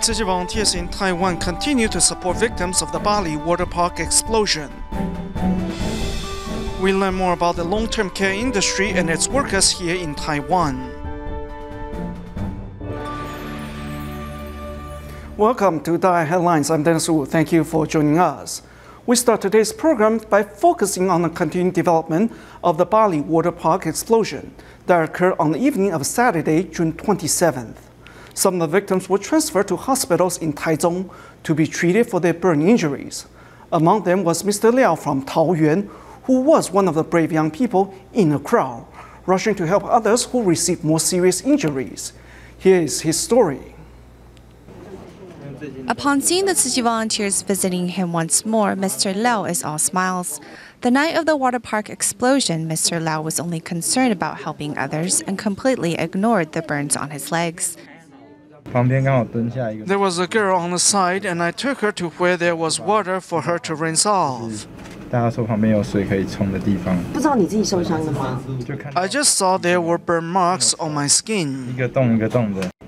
Tzu Chi volunteers in Taiwan continue to support victims of the Bali water park explosion. We learn more about the long-term care industry and its workers here in Taiwan. Welcome to DaAi Headlines. I'm Dennis Wu. Thank you for joining us. We start today's program by focusing on the continuing development of the Bali water park explosion that occurred on the evening of Saturday, June 27th. Some of the victims were transferred to hospitals in Taichung to be treated for their burn injuries. Among them was Mr. Liao from Taoyuan, who was one of the brave young people in the crowd, rushing to help others who received more serious injuries. Here is his story. Upon seeing the Tzu Chi volunteers visiting him once more, Mr. Liao is all smiles. The night of the water park explosion, Mr. Liao was only concerned about helping others and completely ignored the burns on his legs. There was a girl on the side, and I took her to where there was water for her to rinse off. I just saw there were burn marks on my skin.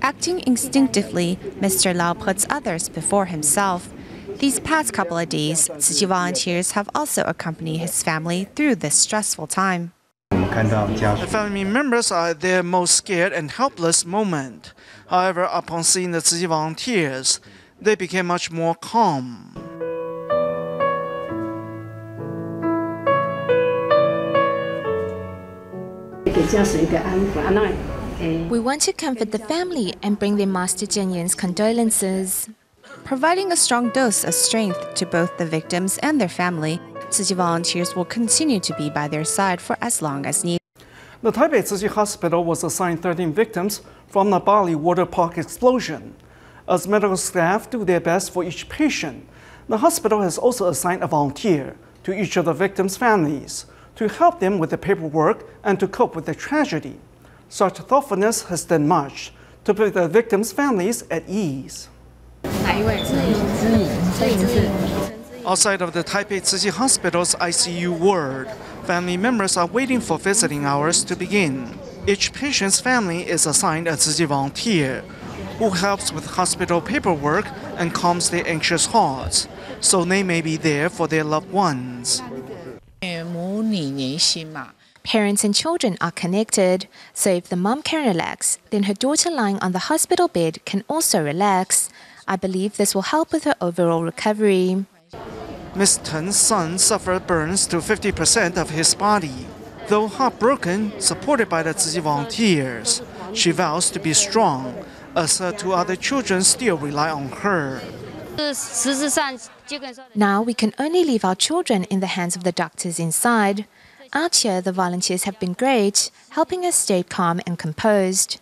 Acting instinctively, Mr. Liao puts others before himself. These past couple of days, Tzu Chi volunteers have also accompanied his family through this stressful time. The family members are at their most scared and helpless moment. However, upon seeing the Tzu Chi volunteers, they became much more calm. We want to comfort the family and bring their Master Jianyan's condolences. Providing a strong dose of strength to both the victims and their family, Tzu Chi volunteers will continue to be by their side for as long as needed. The Taipei Tzu Chi Hospital was assigned 13 victims from the Bali water park explosion. As medical staff do their best for each patient, the hospital has also assigned a volunteer to each of the victims' families to help them with the paperwork and to cope with the tragedy. Such thoughtfulness has done much to put the victims' families at ease. Outside of the Taipei Tzu Chi Hospital's ICU ward, family members are waiting for visiting hours to begin. Each patient's family is assigned a Tzu Chi volunteer who helps with hospital paperwork and calms their anxious hearts, so they may be there for their loved ones. Parents and children are connected, so if the mom can relax, then her daughter lying on the hospital bed can also relax. I believe this will help with her overall recovery. Ms. Ten's son suffered burns to 50% of his body. Though heartbroken, supported by the Tzu Chi volunteers, she vows to be strong, as her two other children still rely on her. Now we can only leave our children in the hands of the doctors inside. Out here, the volunteers have been great, helping us stay calm and composed.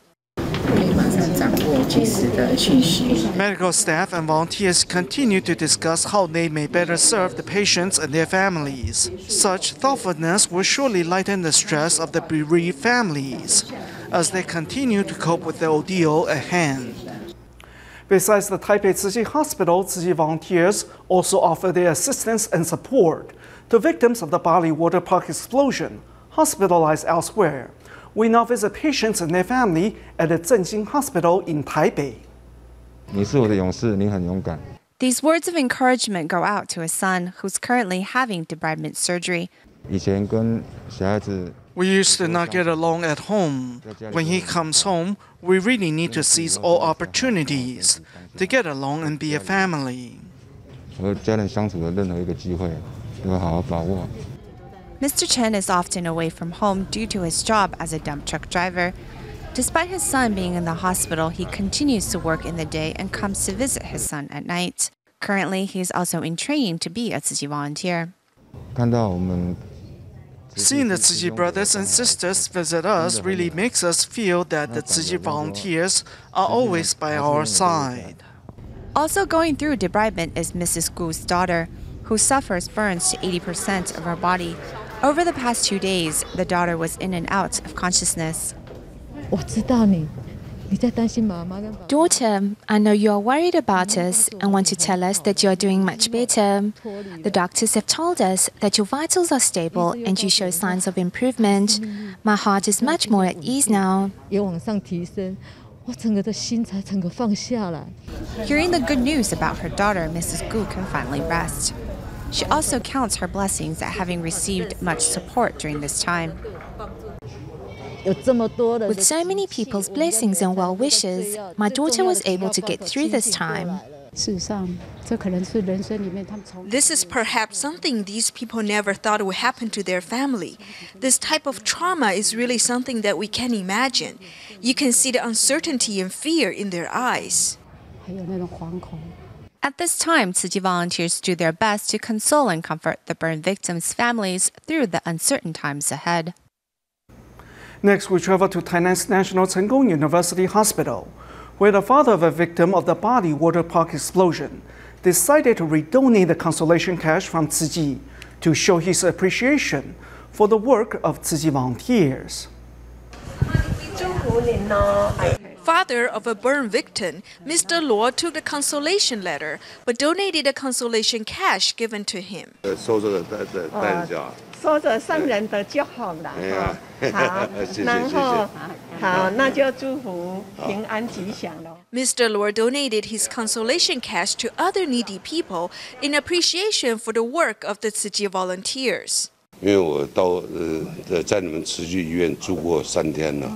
Medical staff and volunteers continue to discuss how they may better serve the patients and their families. Such thoughtfulness will surely lighten the stress of the bereaved families as they continue to cope with the ordeal at hand. Besides the Taipei Tzu Chi Hospital, Tzu Chi volunteers also offer their assistance and support to victims of the Bali water park explosion, hospitalized elsewhere. We now visit patients and their family at the Zhenjing Hospital in Taipei. These words of encouragement go out to his son, who's currently having debridement surgery. We used to not get along at home. When he comes home, we really need to seize all opportunities to get along and be a family. Mr. Chen is often away from home due to his job as a dump truck driver. Despite his son being in the hospital, he continues to work in the day and comes to visit his son at night. Currently, he is also in training to be a Tzu Chi volunteer. Seeing the Tzu Chi brothers and sisters visit us really makes us feel that the Tzu Chi volunteers are always by our side. Also going through debridement is Mrs. Gu's daughter, who suffers burns to 80% of her body. Over the past 2 days, the daughter was in and out of consciousness. Daughter, I know you are worried about us and want to tell us that you are doing much better. The doctors have told us that your vitals are stable and you show signs of improvement. My heart is much more at ease now. Hearing the good news about her daughter, Mrs. Gu can finally rest. She also counts her blessings at having received much support during this time. With so many people's blessings and well wishes, my daughter was able to get through this time. This is perhaps something these people never thought would happen to their family. This type of trauma is really something that we can't imagine. You can see the uncertainty and fear in their eyes. At this time, Tzu Chi volunteers do their best to console and comfort the burn victims' families through the uncertain times ahead. Next, we travel to Tainan's National Cheng Kung University Hospital, where the father of a victim of the Bali water park explosion decided to redonate the consolation cash from Tzu Chi to show his appreciation for the work of Tzu Chi volunteers. Father of a burn victim, Mr. Luo took the consolation letter, but donated the consolation cash given to him. 说着上人的就好了。好，然后好，那就祝福平安吉祥喽。 Mr. Luo donated his consolation cash to other needy people in appreciation for the work of the Tzu Chi volunteers. 因为我到在你们慈济医院住过3天了。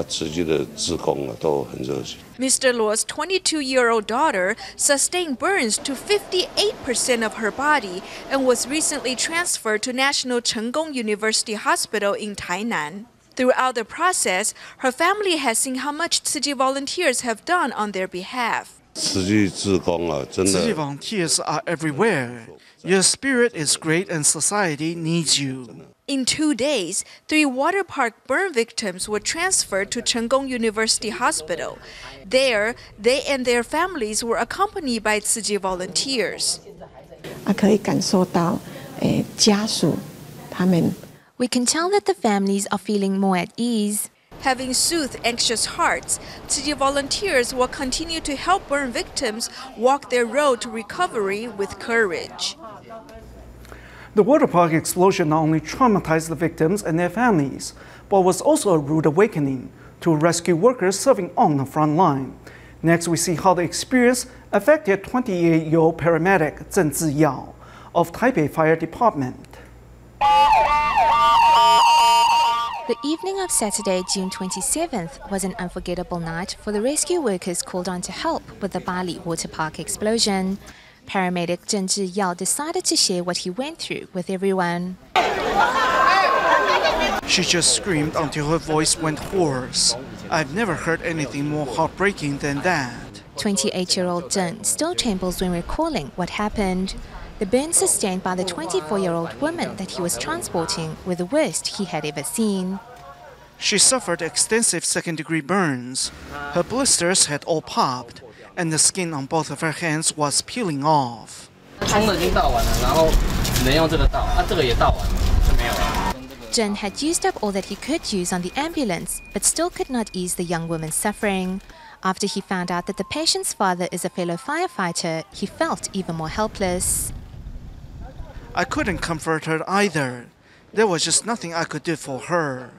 慈济的志工都很热情。 Mr. Luo's 22-year-old daughter sustained burns to 58% of her body and was recently transferred to National Cheng Kung University Hospital in Tainan. Throughout the process, her family has seen how much Tzu Chi volunteers have done on their behalf. 慈济志工真的。 Tzu Chi volunteers are everywhere. Your spirit is great and society needs you. In 2 days, 3 water park burn victims were transferred to Cheng Kung University Hospital. There, they and their families were accompanied by Tzu Chi volunteers. 可以感受到，家属他们。 We can tell that the families are feeling more at ease. Having soothed anxious hearts, Tzu Chi volunteers will continue to help burn victims walk their road to recovery with courage. The water park explosion not only traumatized the victims and their families, but was also a rude awakening to rescue workers serving on the front line. Next, we see how the experience affected 28-year-old paramedic Zheng Ziyao of Taipei Fire Department. The evening of Saturday, June 27th, was an unforgettable night for the rescue workers called on to help with the Bali water park explosion. Paramedic Zheng Ziyao decided to share what he went through with everyone. She just screamed until her voice went hoarse. I've never heard anything more heartbreaking than that. 28-year-old Zheng still trembles when recalling what happened. The burns sustained by the 24-year-old woman that he was transporting were the worst he had ever seen. She suffered extensive second-degree burns. Her blisters had all popped, and the skin on both of her hands was peeling off. Zheng had used up all that he could use on the ambulance, but still could not ease the young woman's suffering. After he found out that the patient's father is a fellow firefighter, he felt even more helpless. I couldn't comfort her either. There was just nothing I could do for her.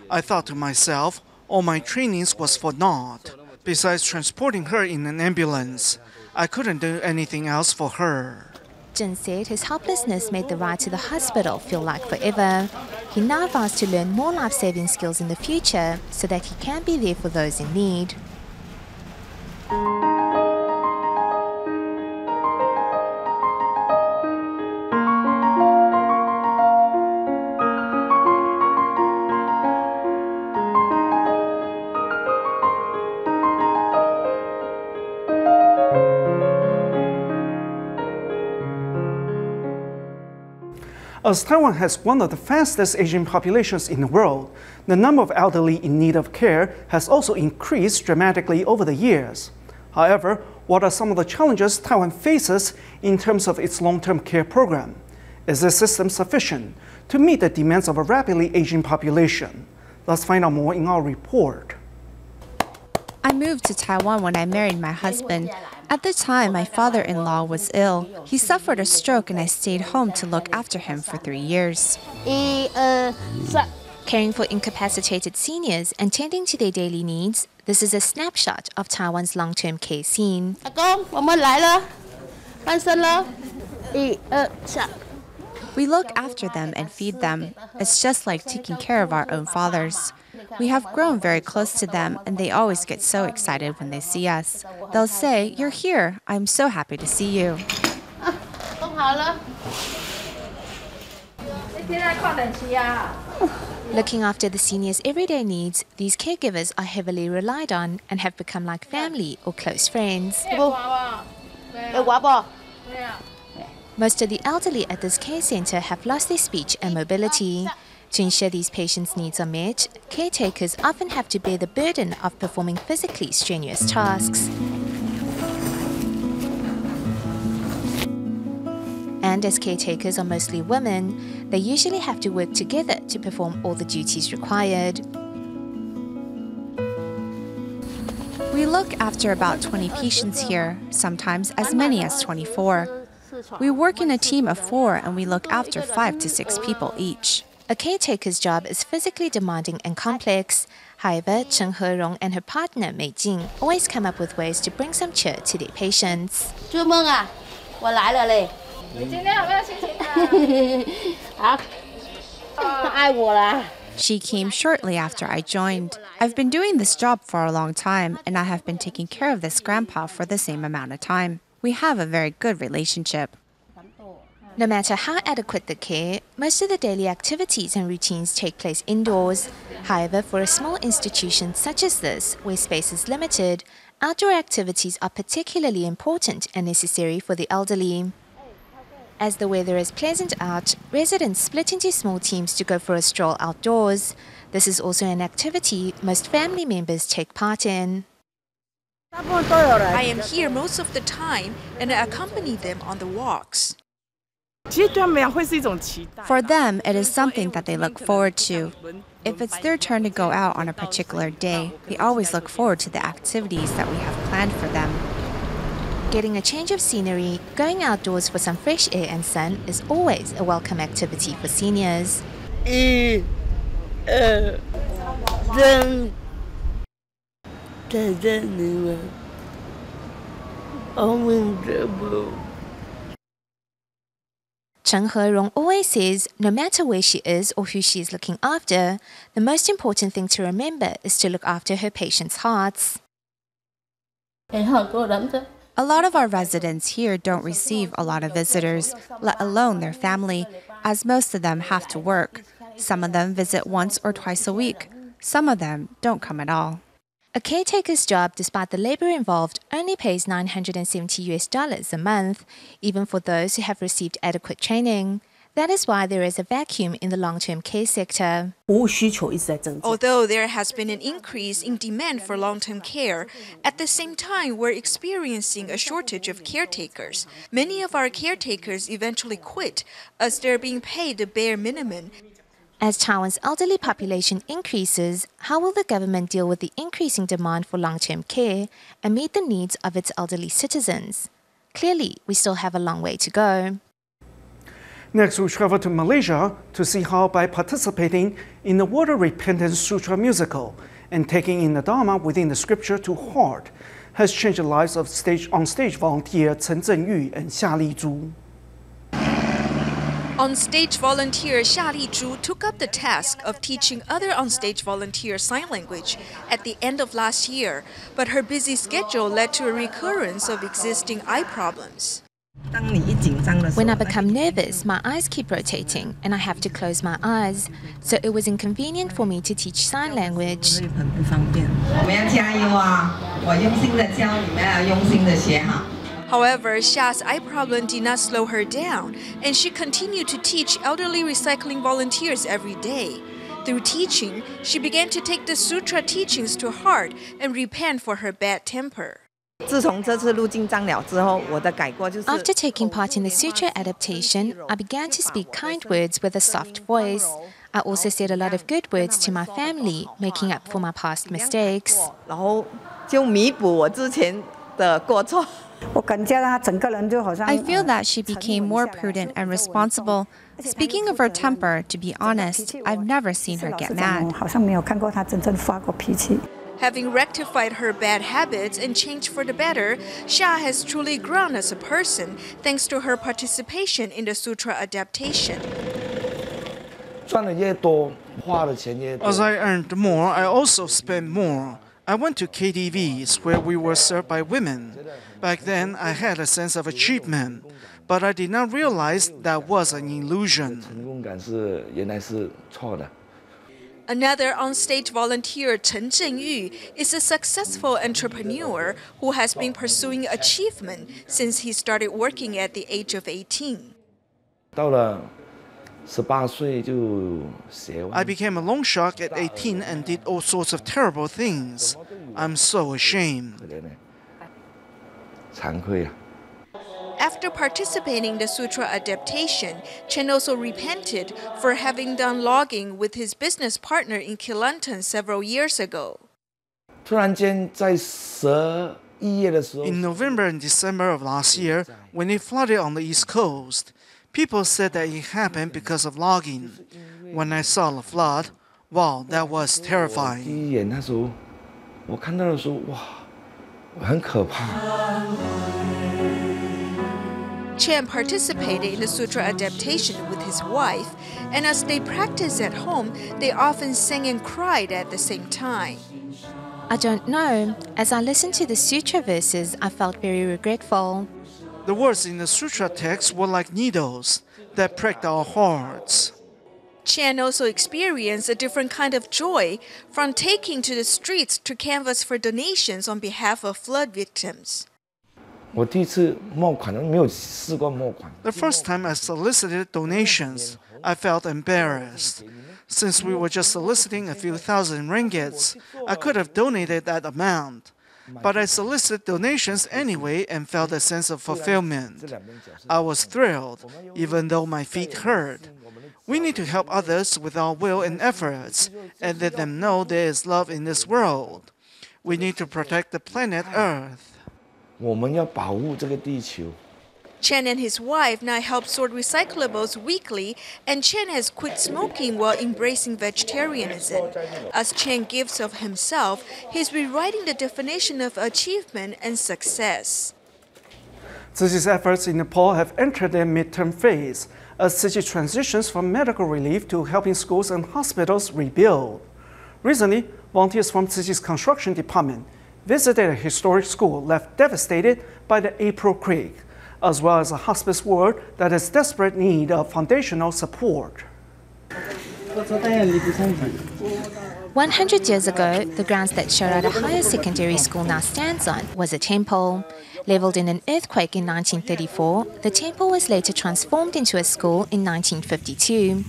I thought to myself, all my trainings was for naught. Besides transporting her in an ambulance, I couldn't do anything else for her. Zheng said his helplessness made the ride to the hospital feel like forever. He now vows to learn more life-saving skills in the future so that he can be there for those in need. As Taiwan has one of the fastest aging populations in the world, the number of elderly in need of care has also increased dramatically over the years. However, what are some of the challenges Taiwan faces in terms of its long-term care program? Is the system sufficient to meet the demands of a rapidly aging population? Let's find out more in our report. I moved to Taiwan when I married my husband. At the time, my father-in-law was ill. He suffered a stroke and I stayed home to look after him for 3 years. Caring for incapacitated seniors and tending to their daily needs, this is a snapshot of Taiwan's long-term care scene. 阿公，我们来了，翻身了，1、2、3。 We look after them and feed them. It's just like taking care of our own fathers. We have grown very close to them, and they always get so excited when they see us. They'll say, "You're here. I'm so happy to see you." 弄好了。Looking after the seniors' everyday needs, these caregivers are heavily relied on and have become like family or close friends. Most of the elderly at this care center have lost their speech and mobility. To ensure these patients' needs are met, caretakers often have to bear the burden of performing physically strenuous tasks. And as caretakers are mostly women, they usually have to work together to perform all the duties required. We look after about 20 patients here, sometimes as many as 24. We work in a team of 4 and we look after 5 to 6 people each. A caretaker's job is physically demanding and complex. However, Chen Herong and her partner Mei Jing always come up with ways to bring some cheer to their patients. 做梦啊，我来了嘞！你今天有没有心情啊？好，爱我啦。 She came shortly after I joined. I've been doing this job for a long time, and I have been taking care of this grandpa for the same amount of time. We have a very good relationship. No matter how adequate the care, most of the daily activities and routines take place indoors. However, for a small institution such as this, where space is limited, outdoor activities are particularly important and necessary for the elderly. As the weather is pleasant out, residents split into small teams to go for a stroll outdoors. This is also an activity most family members take part in. I am here most of the time and I accompany them on the walks. For them, it is something that they look forward to. If it's their turn to go out on a particular day, they always look forward to the activities that we have planned for them. Getting a change of scenery, going outdoors for some fresh air and sun is always a welcome activity for seniors. 1、2、3，再见你们，我们这不。 Chen Herong always says no matter where she is or who she is looking after, the most important thing to remember is to look after her patients' hearts. A lot of our residents here don't receive a lot of visitors, let alone their family, as most of them have to work. Some of them visit once or twice a week. Some of them don't come at all. A caretaker's job, despite the labor involved, only pays $970 a month, even for those who have received adequate training. That is why there is a vacuum in the long-term care sector. Although there has been an increase in demand for long-term care, at the same time we're experiencing a shortage of caretakers. Many of our caretakers eventually quit as they're being paid the bare minimum. As Taiwan's elderly population increases, how will the government deal with the increasing demand for long-term care and meet the needs of its elderly citizens? Clearly, we still have a long way to go. Next, we travel to Malaysia to see how by participating in the Water Repentance Sutra musical and taking in the Dharma within the scripture to heart has changed the lives of on-stage volunteer Chen Zhenyu and Xia Lizhu. On-stage volunteer Xia Lizhu took up the task of teaching other on-stage volunteers sign language at the end of last year, but her busy schedule led to a recurrence of existing eye problems. When I become nervous, my eyes keep rotating and I have to close my eyes, so it was inconvenient for me to teach sign language. However, Xia's eye problem did not slow her down, and she continued to teach elderly recycling volunteers every day. Through teaching, she began to take the sutra teachings to heart and repent for her bad temper. After taking part in the sutra adaptation, I began to speak kind words with a soft voice. I also said a lot of good words to my family, making up for my past mistakes. 的过错。I feel that she became more prudent and responsible. Speaking of her temper, to be honest, I've never seen her get mad. Having rectified her bad habits and changed for the better, Xia has truly grown as a person thanks to her participation in the sutra adaptation. As I earned more, I also spent more. I went to KTVs where we were served by women. Back then, I had a sense of achievement, but I did not realize that was an illusion. Another on-stage volunteer, Chen Zhengyu, is a successful entrepreneur who has been pursuing achievement since he started working at the age of 18. I became a loan shark at 18 and did all sorts of terrible things. I'm so ashamed. After participating in the sutra adaptation, Chen also repented for having done logging with his business partner in Kelantan several years ago. In November and December of last year, when it flooded on the East Coast, people said that it happened because of logging. When I saw the flood, wow, that was terrifying. Chen participated in the sutra adaptation with his wife, and as they practiced at home, they often sang and cried at the same time. I don't know. As I listened to the sutra verses, I felt very regretful. The words in the sutra text were like needles that pricked our hearts. Chen also experienced a different kind of joy from taking to the streets to canvass for donations on behalf of flood victims. The first time I solicited donations, I felt embarrassed. Since we were just soliciting a few thousand ringgits, I could have donated that amount. But I solicited donations anyway and felt a sense of fulfillment. I was thrilled, even though my feet hurt. We need to help others with our will and efforts, and let them know there is love in this world. We need to protect the planet Earth. Chen and his wife now help sort recyclables weekly, and Chen has quit smoking while embracing vegetarianism. As Chen gives of himself, he's rewriting the definition of achievement and success. Tzu Chi's efforts in Nepal have entered their midterm phase, as Tzu Chi transitions from medical relief to helping schools and hospitals rebuild. Recently, volunteers from Tzu Chi's construction department visited a historic school left devastated by the April quake, as well as a hospice ward that is desperate need of foundational support. 100 years ago, the grounds that Sharada Higher Secondary School now stands on was a temple. Leveled in an earthquake in 1934, the temple was later transformed into a school in 1952.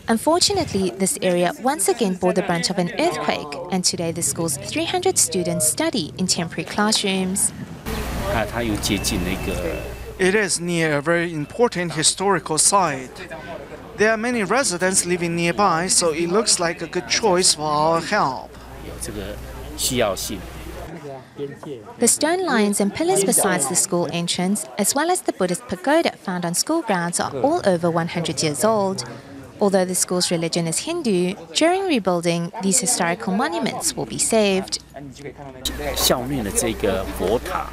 Unfortunately, this area once again bore the brunt of an earthquake, and today the school's 300 students study in temporary classrooms. It is near a very important historical site. There are many residents living nearby, so it looks like a good choice for our help. The stone lions and pillars besides the school entrance, as well as the Buddhist pagoda found on school grounds, are all over 100 years old. Although the school's religion is Hindu, during rebuilding, these historical monuments will be saved.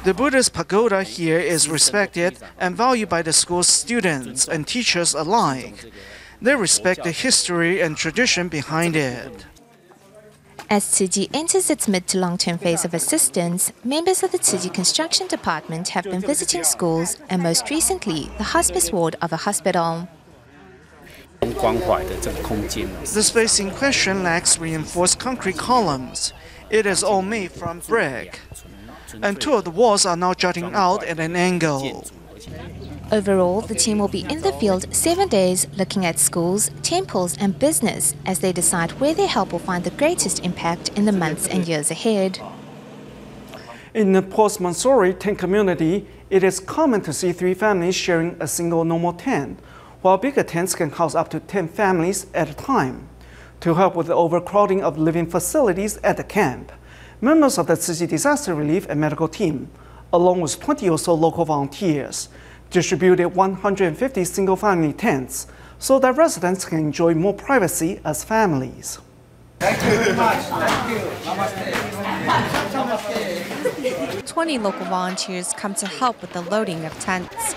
The Buddhist pagoda here is respected and valued by the school's students and teachers alike. They respect the history and tradition behind it. As Tzu Chi enters its mid to long-term phase of assistance, members of the Tzu Chi Construction Department have been visiting schools and most recently, the hospice ward of a hospital. The space in question lacks reinforced concrete columns. It is all made from brick, and two of the walls are now jutting out at an angle. Overall, the team will be in the field 7 days looking at schools, temples and business as they decide where their help will find the greatest impact in the months and years ahead. In Nepal's Mansouri tent community, it is common to see 3 families sharing a single normal tent, while bigger tents can house up to 10 families at a time. To help with the overcrowding of living facilities at the camp, members of the Tzu Chi Disaster Relief and Medical Team, along with 20 or so local volunteers, distributed 150 single-family tents so that residents can enjoy more privacy as families. Thank you very much. Thank you. Namaste. Namaste. 20 local volunteers come to help with the loading of tents.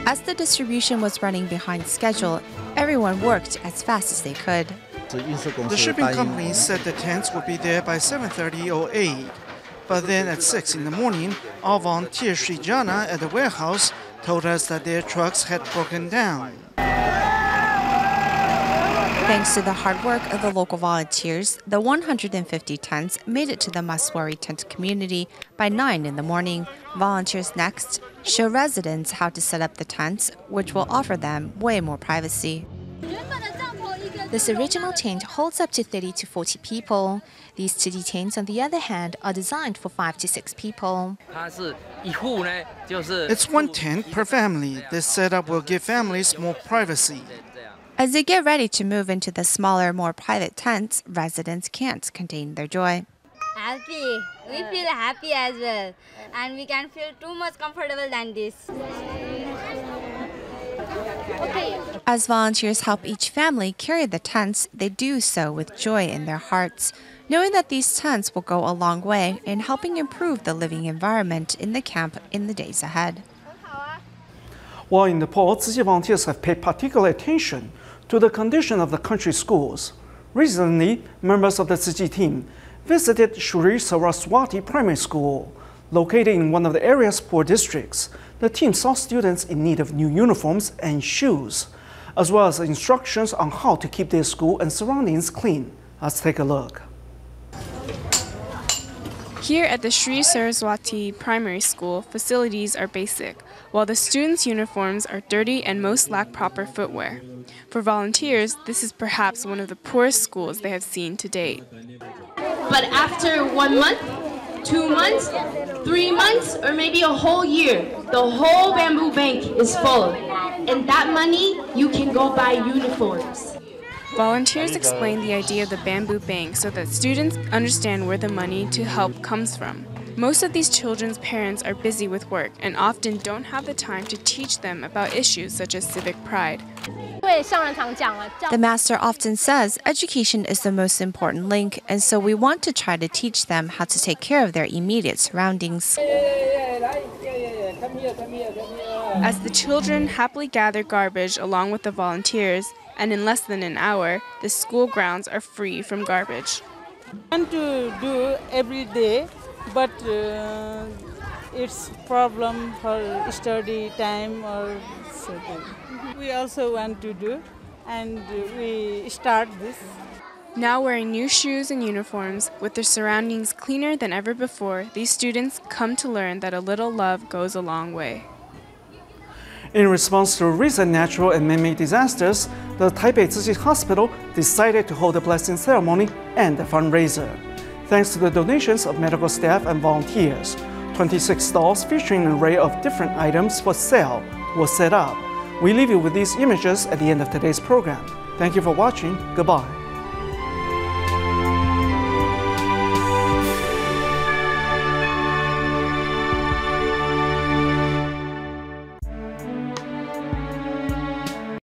As the distribution was running behind schedule, everyone worked as fast as they could. The shipping company said the tents would be there by 7:30 or 8. But then at 6 in the morning, our volunteer Srijana at the warehouse told us that their trucks had broken down. Thanks to the hard work of the local volunteers, the 150 tents made it to the Maswari tent community by 9 in the morning. Volunteers next show residents how to set up the tents, which will offer them way more privacy. This original tent holds up to 30 to 40 people. These Tzu Chi tents, on the other hand, are designed for 5 to 6 people. It's one tent per family. This setup will give families more privacy. As they get ready to move into the smaller, more private tents, residents can't contain their joy. Happy. We feel happy as well. And we can feel too much comfortable than this. As volunteers help each family carry the tents, they do so with joy in their hearts, knowing that these tents will go a long way in helping improve the living environment in the camp in the days ahead. While in Nepal, Tzu Chi volunteers have paid particular attention to the condition of the country schools. Recently, members of the Tzu Chi team visited Shri Saraswati Primary School, located in one of the area's poor districts. The team saw students in need of new uniforms and shoes, as well as instructions on how to keep their school and surroundings clean. Let's take a look. Here at the Shri Saraswati Primary School, facilities are basic, while the students' uniforms are dirty and most lack proper footwear. For volunteers, this is perhaps one of the poorest schools they have seen to date. But after 1 month, 2 months, 3 months, or maybe a whole year, the whole bamboo bank is full. And that money, you can go buy uniforms. Volunteers explain the idea of the bamboo bank so that students understand where the money to help comes from. Most of these children's parents are busy with work and often don't have the time to teach them about issues such as civic pride. The master often says education is the most important link, and so we want to try to teach them how to take care of their immediate surroundings. As the children happily gather garbage along with the volunteers, and in less than an hour, the school grounds are free from garbage. I want to do every day, but it's problem for study time or something. We also want to do, and we start this. Now wearing new shoes and uniforms, with their surroundings cleaner than ever before, these students come to learn that a little love goes a long way. In response to recent natural and man-made disasters, the Taipei Tzu Chi Hospital decided to hold a blessing ceremony and a fundraiser. Thanks to the donations of medical staff and volunteers, 26 stalls featuring an array of different items for sale were set up. We leave you with these images at the end of today's program. Thank you for watching. Goodbye.